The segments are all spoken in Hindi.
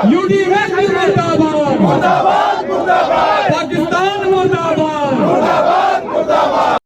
यूडी मिंज मुर्दाबाद, मुर्दाबाद मुर्दाबाद, पाकिस्तान मुर्दाबाद, मुर्दाबाद मुर्दाबाद,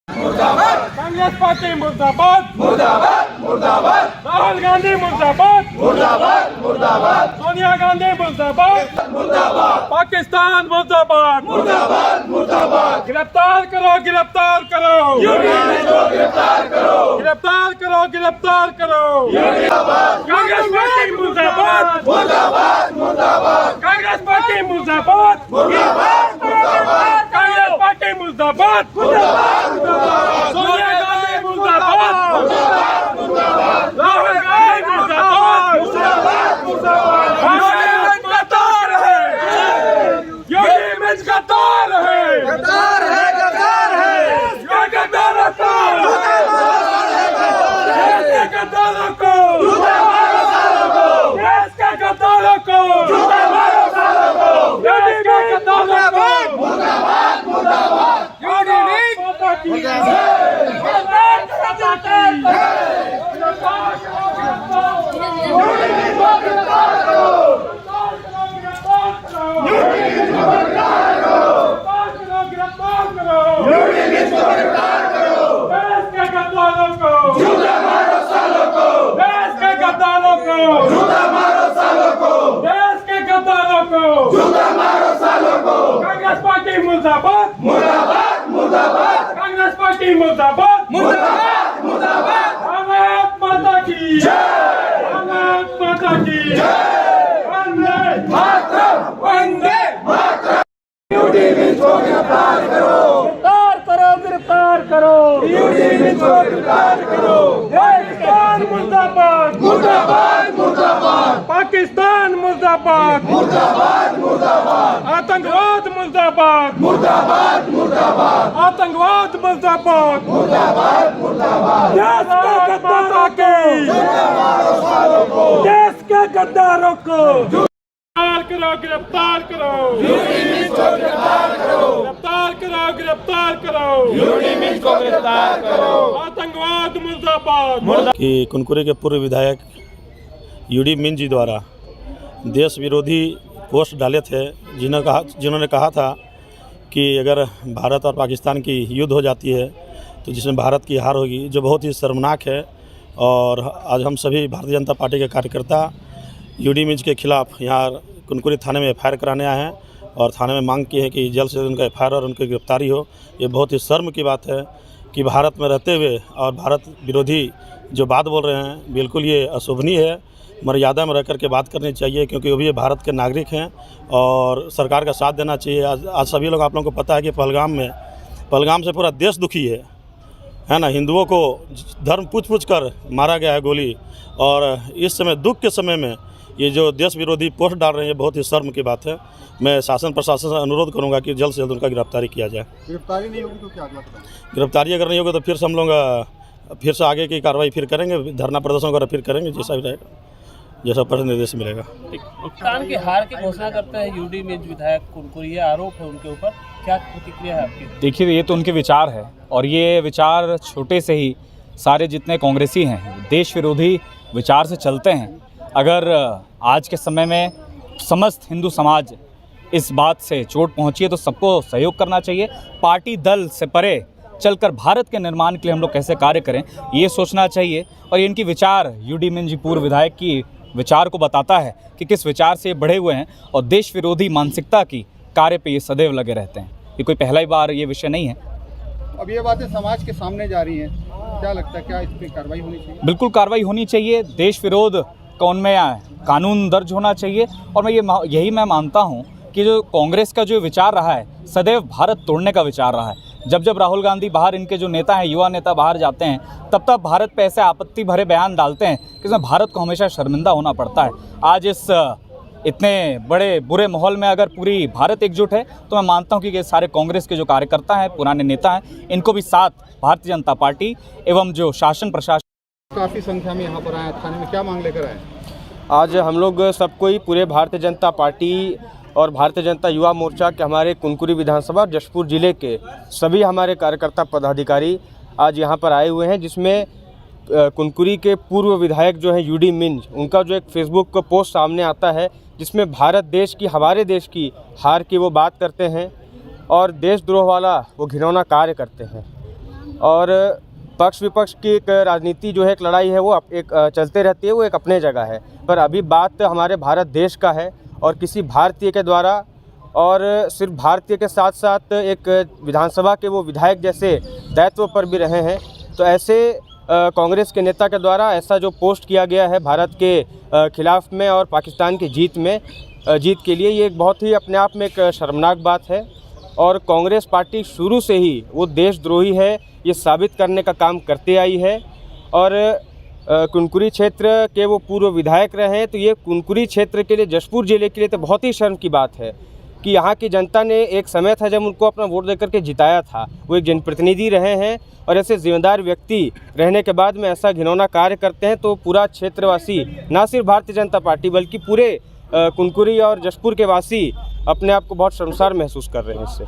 मुर्दाबाद, कांग्रेस पार्टी मुर्दाबाद, मुर्दाबाद मुर्दाबाद, राहुल गांधी मुर्दाबाद, मुर्दाबाद मुर्दाबाद, सोनिया गांधी मुर्दाबाद, मुर्दाबाद, पाकिस्तान मुर्दाबाद, मुर्दाबाद मुर्दाबाद, गिरफ्तार करो, गिरफ्तार करो, यूडी मिंज को गिरफ्तार करो, गिरफ्तार करो, गिरफ्तार करो। मुर्दाबाद कांग्रेस पार्टी मुर्दाबाद, मुर्दाबाद मुर्दाबाद, कांग्रेस पार्टी मुर्दाबाद, मुर्दाबाद मुर्दाबाद, कांग्रेस पार्टी मुर्दाबाद, मुर्दाबाद मुर्दाबाद, सोनिया गांधी मुर्दाबाद, मुर्दाबाद मुर्दाबाद, राहुल गांधी मुर्दाबाद, मुर्दाबाद मुर्दाबाद, भारत गद्दार है, योगी मिंज गद्दार है, गद्दार है, गद्दार है, ये गद्दारों को, देश के गद्दारों को, देश के गद्दारों को, देश के गद्दारों को, मुर्दाबाद मुर्दाबाद, योगी मिंज माता की जय, भारत माता की जय, गिरफ्तार करो, गिरफ्तार करो, यूडी मिंज को गिरफ्तार करो, गिरफ्तार करो, यूडी मिंज को गिरफ्तार करो, देश के गद्दारों को, जूता मारो सालों को, देश के गद्दारों को, जूता मारो सालों को, देश के गद्दारों को, जूता मारो सालों को, कांग्रेस पार्टी मुर्दाबाद, मुर्दाबाद मुर्दाबाद, कांग्रेस पार्टी मुर्दाबाद, मुर्दाबाद मुर्दाबाद, भारत माता की जय, भारत माता की जय, वंदे मातरम, वंदे मातरम, यूडी मिंज को गिरफ्तार करो, गिरफ्तार करो, यूडी मिंज को गिरफ्तार करो, पाकिस्तान मुर्दाबाद, मुर्दाबाद मुर्दाबाद, पाकिस्तान मुर्दाबाद, मुर्दाबाद मुर्दाबाद, आतंकवाद मुर्दाबाद, मुर्दाबाद मुर्दाबाद, आतंकवाद मुर्दाबाद, मुर्दाबाद मुर्दाबाद, देश के गद्दारों को, मारो सालों को, देश के गद्दारों को गिरफ्तार करो, यूडी मिंज को गिरफ्तार करो, गिरफ्तार करो, गिरफ्तार करो, यूडी मिंज को गिरफ्तार करो, आतंकवाद मुर्दाबाद। कि कुनकुरी के पूर्व विधायक यूडी मिंज जी द्वारा देश विरोधी पोस्ट डाले थे, जिन्होंने कहा था कि अगर भारत और पाकिस्तान की युद्ध हो जाती है तो जिसमें भारत की हार होगी, जो बहुत ही शर्मनाक है। और आज हम सभी भारतीय जनता पार्टी के कार्यकर्ता यूडी मिंज के खिलाफ़ यहाँ कुनकुरी थाने में एफआईआर कराने आए हैं और थाने में मांग की है कि जल्द से जल्द उनका एफआईआर और उनकी गिरफ्तारी हो। ये बहुत ही शर्म की बात है कि भारत में रहते हुए और भारत विरोधी जो बात बोल रहे हैं, बिल्कुल ये अशोभनीय है। मर्यादा में रह कर के बात करनी चाहिए, क्योंकि वो भी भारत के नागरिक हैं और सरकार का साथ देना चाहिए। आज सभी लोग, आप लोगों को पता है कि पहलगाम से पूरा देश दुखी है ना। हिंदुओं को धर्म पूछ कर मारा गया है गोली, और इस समय दुख के समय में ये जो देश विरोधी पोस्ट डाल रहे हैं, ये बहुत ही शर्म की बात है। मैं शासन प्रशासन से अनुरोध करूंगा कि जल्द से जल्द उनका गिरफ्तारी किया जाए। गिरफ्तारी नहीं होगी तो क्या अगला कदम? गिरफ्तारी अगर नहीं होगी तो फिर से हम लोग फिर से आगे की कार्रवाई फिर करेंगे, धरना प्रदर्शन वगैरह फिर करेंगे, जैसा भी रहेगा, जैसा पर निर्देश मिलेगा। पाकिस्तान की हार की घोषणा करते हैं यूडी मिंज विधायक कुनकुरी, आरोप है उनके ऊपर, क्या प्रतिक्रिया है आपकी? देखिए, ये तो उनके विचार है और ये विचार छोटे से ही सारे जितने कांग्रेसी हैं देश विरोधी विचार से चलते हैं। अगर आज के समय में समस्त हिंदू समाज इस बात से चोट पहुंची है तो सबको सहयोग करना चाहिए। पार्टी दल से परे चलकर भारत के निर्माण के लिए हम लोग कैसे कार्य करें, ये सोचना चाहिए। और इनकी विचार, यूडी मिंज पूर्व विधायक की विचार को बताता है कि किस विचार से ये बढ़े हुए हैं और देश विरोधी मानसिकता की कार्य पे ये सदैव लगे रहते हैं। ये कोई पहला ही बार ये विषय नहीं है। अब ये बातें समाज के सामने जा रही हैं, क्या लगता है, क्या इस पर कार्रवाई होनी चाहिए? बिल्कुल कार्रवाई होनी चाहिए। देश विरोध का उनमें कानून दर्ज होना चाहिए। और मैं यही मानता हूँ कि जो कांग्रेस का जो विचार रहा है, सदैव भारत तोड़ने का विचार रहा है। जब जब राहुल गांधी बाहर, इनके जो नेता हैं, युवा नेता बाहर जाते हैं, तब तब भारत पे ऐसे आपत्ति भरे बयान डालते हैं कि इसमें भारत को हमेशा शर्मिंदा होना पड़ता है। आज इस इतने बड़े बुरे माहौल में अगर पूरी भारत एकजुट है तो मैं मानता हूं कि ये सारे कांग्रेस के जो कार्यकर्ता हैं, पुराने नेता हैं, इनको भी साथ भारतीय जनता पार्टी एवं जो शासन प्रशासन काफ़ी संख्या में यहाँ पर आए, थाने में क्या मांग लेकर आए? आज हम लोग सबको ही पूरे भारतीय जनता पार्टी और भारतीय जनता युवा मोर्चा के हमारे कुनकुरी विधानसभा और जशपुर ज़िले के सभी हमारे कार्यकर्ता पदाधिकारी आज यहाँ पर आए हुए हैं, जिसमें कुनकुरी के पूर्व विधायक जो हैं यूडी मिंज, उनका जो एक फेसबुक का पोस्ट सामने आता है जिसमें भारत देश की, हमारे देश की हार की वो बात करते हैं और देशद्रोह वाला वो घिनौना कार्य करते हैं। और पक्ष विपक्ष की एक राजनीति जो है, एक लड़ाई है, वो एक चलते रहती है, वो एक अपने जगह है। पर अभी बात हमारे भारत देश का है और किसी भारतीय के द्वारा, और सिर्फ भारतीय के साथ साथ एक विधानसभा के वो विधायक जैसे दायित्व पर भी रहे हैं। तो ऐसे कांग्रेस के नेता के द्वारा ऐसा जो पोस्ट किया गया है भारत के खिलाफ में और पाकिस्तान की जीत के लिए, ये एक बहुत ही अपने आप में एक शर्मनाक बात है। और कांग्रेस पार्टी शुरू से ही वो देशद्रोही है, ये साबित करने का काम करते आई है। और कुनकुरी क्षेत्र के वो पूर्व विधायक रहे हैं, तो ये कुनकुरी क्षेत्र के लिए, जशपुर ज़िले के लिए तो बहुत ही शर्म की बात है कि यहाँ की जनता ने एक समय था जब उनको अपना वोट देकर के जिताया था, वो एक जनप्रतिनिधि रहे हैं और ऐसे जिम्मेदार व्यक्ति रहने के बाद में ऐसा घिनौना कार्य करते हैं, तो पूरा क्षेत्रवासी, ना सिर्फ भारतीय जनता पार्टी बल्कि पूरे कुनकुरी और जशपुर के वासी अपने आप को बहुत शर्मसार महसूस कर रहे हैं इससे।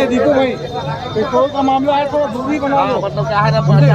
दीपू भाई, पेट्रोल का मामला है, थोड़ा दूरी बना लो। मतलब क्या है ना, भारत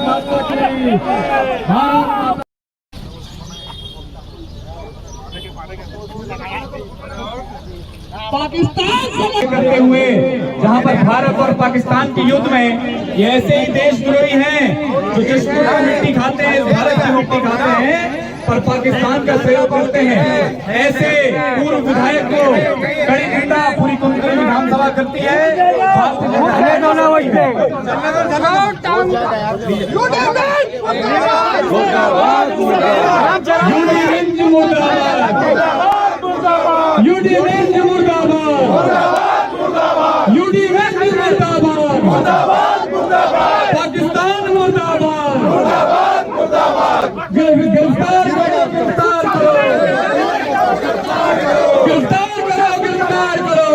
माता की, भारत पाकिस्तान से करते हुए, जहां पर भारत और पाकिस्तान के युद्ध में ये ऐसे ही देशद्रोही हैं जो जशपुर की मिट्टी खाते हैं, भारत की मिट्टी खाते हैं, पर पाकिस्तान का सहयोग करते हैं। ऐसे पूर्व विधायक को कड़ी निंदा पूरी कुनकुरी विधानसभा करती है। पाकिस्तान मुर्दाबाद, गिरफ्तार करो, गिरफ्तार करो, गिरफ्तार करो, गिरफ्तार करो,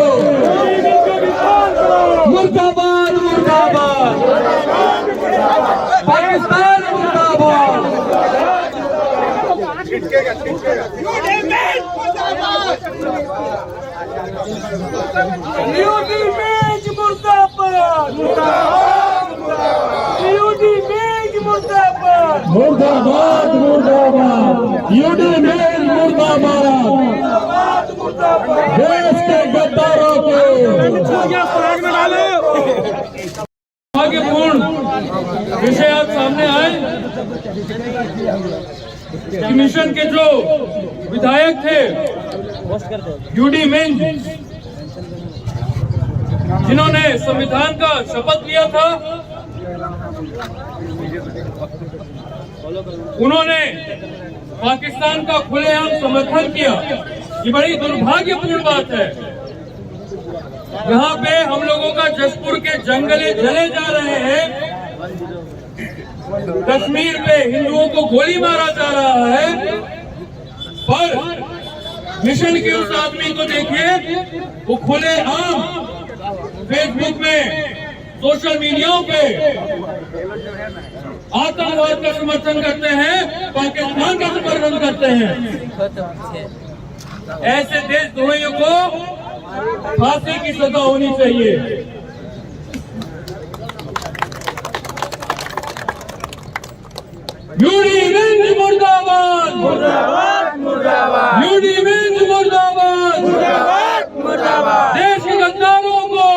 मुर्दाबाद, मुर्दाबाद, पाकिस्तान मुर्दाबाद। मुर्दाबाद, मुर्दाबाद, यूडी मेल मुर्दाबाद, देश के गद्दारों को भाग्यपूर्ण विषय आज सामने आए कि मिशन के जो विधायक थे यूडी मिंज, जिन्होंने संविधान का शपथ लिया था, उन्होंने पाकिस्तान का खुलेआम समर्थन किया। ये बड़ी दुर्भाग्यपूर्ण बात है। यहाँ पे हम लोगों का जशपुर के जंगले जले जा रहे हैं, कश्मीर पे हिंदुओं को गोली मारा जा रहा है, पर मिशन के उस आदमी को देखिए, वो खुलेआम फेसबुक में, सोशल मीडिया पे आतंकवाद का समर्थन करते हैं, पाकिस्तान का समर्थन करते हैं। ऐसे देशद्रोहियों को फांसी की सजा होनी चाहिए। यूडी मिंज मुर्दाबाद, मुर्दाबाद, मुर्दाबाद, यूडी मिंज मुर्दाबाद, मुर्दाबाद, मुर्दाबाद, देश के गद्दारों को,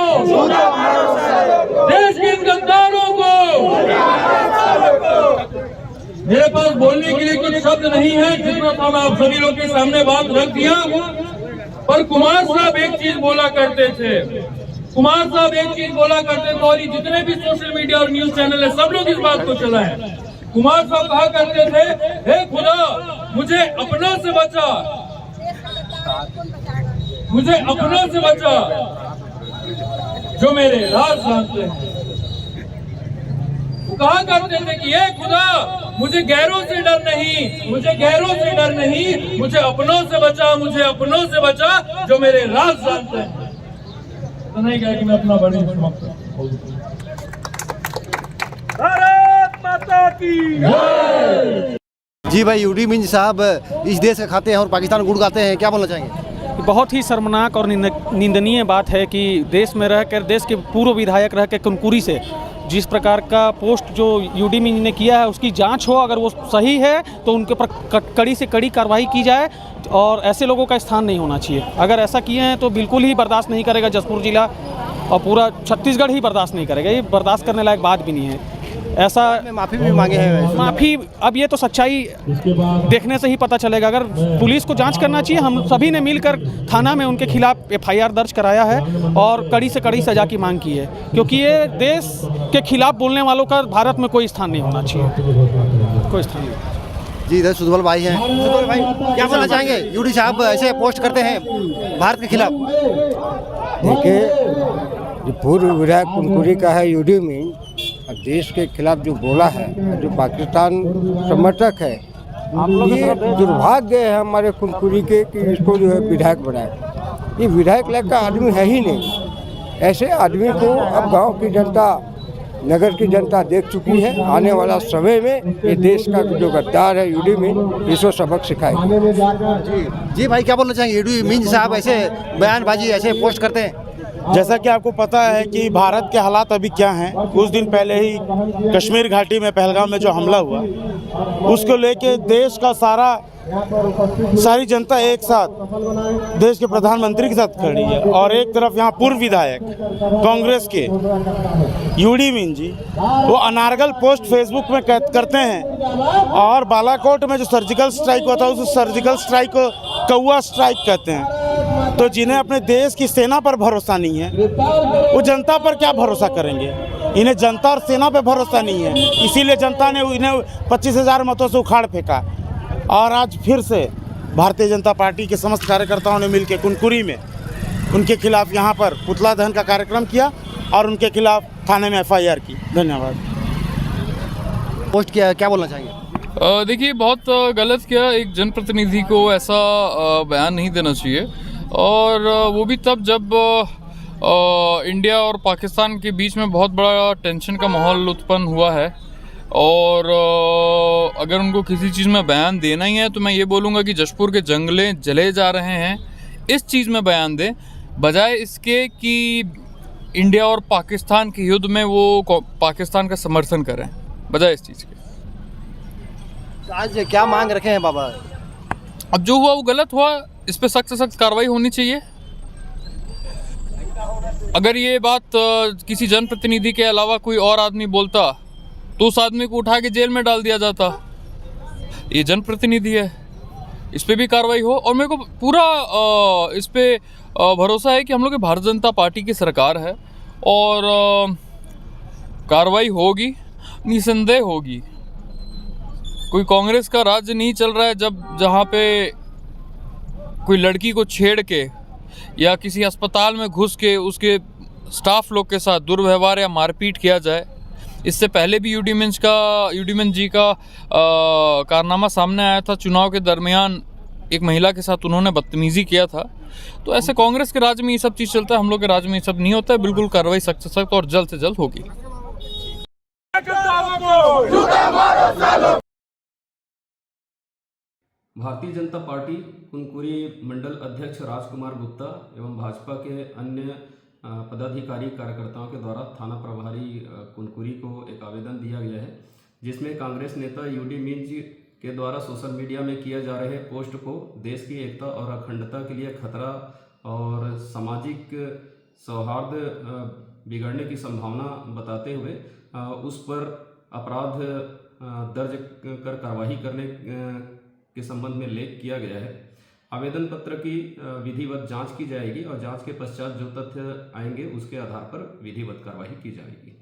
देश के गद्दारों को। मेरे पास बोलने के लिए कुछ शब्द नहीं है, जितना था मैं आप सभी लोग के सामने बात रख दिया। पर कुमार साहब एक चीज बोला करते थे, कुमार साहब एक चीज बोला करते थे, और ये जितने भी सोशल मीडिया और न्यूज चैनल है सब लोग इस बात को चलाएं। कुमार साहब कहा करते थे, हे खुदा मुझे अपनों से बचा, मुझे अपनों से बचा जो मेरे राज जानते हैं। वो कहा करते थे कि हे खुदा मुझे गैरों से डर नहीं, मुझे गैरों से डर नहीं, मुझे अपनों से बचा, मुझे अपनों से बचा जो मेरे राज जानते हैं। तो नहीं कहा कि मैं अपना बड़ी भारत माता की। जी भाई, यूडी मिंज साहब इस देश का खाते हैं और पाकिस्तान गुड़ गाते हैं, क्या बोलना चाहेंगे? बहुत ही शर्मनाक और निंदनीय बात है कि देश में रहकर, देश के पूर्व विधायक रह के कुनकुरी से जिस प्रकार का पोस्ट जो यूडी मिंज ने किया है उसकी जांच हो, अगर वो सही है तो उनके ऊपर कड़ी से कड़ी कार्रवाई की जाए और ऐसे लोगों का स्थान नहीं होना चाहिए। अगर ऐसा किए हैं तो बिल्कुल ही बर्दाश्त नहीं करेगा जशपुर जिला और पूरा छत्तीसगढ़ ही बर्दाश्त नहीं करेगा। ये बर्दाश्त करने लायक बात भी नहीं है। ऐसा माफ़ी भी मांगे हैं, माफ़ी अब ये तो सच्चाई देखने से ही पता चलेगा। अगर पुलिस को जांच करना चाहिए, हम सभी ने मिलकर थाना में उनके खिलाफ FIR दर्ज कराया है और कड़ी से कड़ी सज़ा की मांग की है, क्योंकि ये देश के खिलाफ बोलने वालों का भारत में कोई स्थान नहीं होना चाहिए, कोई स्थान नहीं। जी इधर सुधवल भाई हैं। सुधवल भाई, क्या बोलना चाहेंगे? यूडी साहब ऐसे पोस्ट करते हैं भारत के खिलाफ। देखिए, जो पूर्व विधायक कुनकुरी का है यूडी मिंज, देश के खिलाफ जो बोला है, जो पाकिस्तान समर्थक है, ये दुर्भाग्य है हमारे कुनकुरी के कि इसको जो है विधायक बनाए। ये विधायक लायक का आदमी है ही नहीं। ऐसे आदमी को अब गांव की जनता, नगर की जनता देख चुकी है। आने वाला समय में ये देश का जो गद्दार है यूडी मिंज, इसको सबक सिखाएगा। जी भाई, क्या बोलना चाहेंगे? यूडी मिंज साहब ऐसे बयानबाजी, ऐसे पोस्ट करते हैं। जैसा कि आपको पता है कि भारत के हालात अभी क्या हैं। कुछ दिन पहले ही कश्मीर घाटी में पहलगाम में जो हमला हुआ, उसको लेके देश का सारी जनता एक साथ देश के प्रधानमंत्री के साथ खड़ी है। और एक तरफ यहाँ पूर्व विधायक कांग्रेस के यूडी मिंज जी, वो अनारगल पोस्ट फेसबुक में करते हैं और बालाकोट में जो सर्जिकल स्ट्राइक हुआ था, उस सर्जिकल स्ट्राइक को कौआ स्ट्राइक कहते हैं। तो जिन्हें अपने देश की सेना पर भरोसा नहीं है, वो जनता पर क्या भरोसा करेंगे? इन्हें जनता और सेना पर भरोसा नहीं है, इसीलिए जनता ने इन्हें 25,000 मतों से उखाड़ फेंका। और आज फिर से भारतीय जनता पार्टी के समस्त कार्यकर्ताओं ने मिलकर कुनकुरी में उनके खिलाफ यहाँ पर पुतला दहन का कार्यक्रम किया और उनके खिलाफ थाने में FIR की। धन्यवाद। पोस्ट किया, क्या बोलना चाहेंगे? देखिए, बहुत गलत किया। एक जनप्रतिनिधि को ऐसा बयान नहीं देना चाहिए, और वो भी तब जब इंडिया और पाकिस्तान के बीच में बहुत बड़ा टेंशन का माहौल उत्पन्न हुआ है। और अगर उनको किसी चीज़ में बयान देना ही है तो मैं ये बोलूँगा कि जशपुर के जंगले जले जा रहे हैं, इस चीज़ में बयान दें, बजाय इसके कि इंडिया और पाकिस्तान के युद्ध में वो पाकिस्तान का समर्थन करें, बजाय इस चीज़ के। आज क्या मांग रखे हैं बाबा? अब जो हुआ वो गलत हुआ, इस पर सख्त से सख्त कार्रवाई होनी चाहिए। अगर ये बात किसी जनप्रतिनिधि के अलावा कोई और आदमी बोलता तो उस आदमी को उठा के जेल में डाल दिया जाता। ये जनप्रतिनिधि है, इस पे भी कार्रवाई हो। और मेरे को पूरा इस पे भरोसा है कि हम लोग की भारतीय जनता पार्टी की सरकार है और कार्रवाई होगी, निसंदेह होगी। कोई कांग्रेस का राज्य नहीं चल रहा है जहाँ पे कोई लड़की को छेड़ के या किसी अस्पताल में घुस के उसके स्टाफ लोग के साथ दुर्व्यवहार या मारपीट किया जाए। इससे पहले भी यूडी मिंज जी का कारनामा सामने आया था। चुनाव के दरमियान एक महिला के साथ उन्होंने बदतमीजी किया था। तो ऐसे कांग्रेस के राज्य में ये सब चीज़ चलता है, हम लोग के राज्य में ये सब नहीं होता है। बिल्कुल कार्रवाई सख्त से सख्त और जल्द से जल्द होगी। भारतीय जनता पार्टी कुनकुरी मंडल अध्यक्ष राजकुमार गुप्ता एवं भाजपा के अन्य पदाधिकारी कार्यकर्ताओं के द्वारा थाना प्रभारी कुनकुरी को एक आवेदन दिया गया है, जिसमें कांग्रेस नेता यूडी मिंज के द्वारा सोशल मीडिया में किया जा रहे पोस्ट को देश की एकता और अखंडता के लिए खतरा और सामाजिक सौहार्द बिगड़ने की संभावना बताते हुए उस पर अपराध दर्ज कर कार्रवाई करने के संबंध में लेख किया गया है। आवेदन पत्र की विधिवत जांच की जाएगी और जांच के पश्चात जो तथ्य आएंगे उसके आधार पर विधिवत कार्रवाई की जाएगी।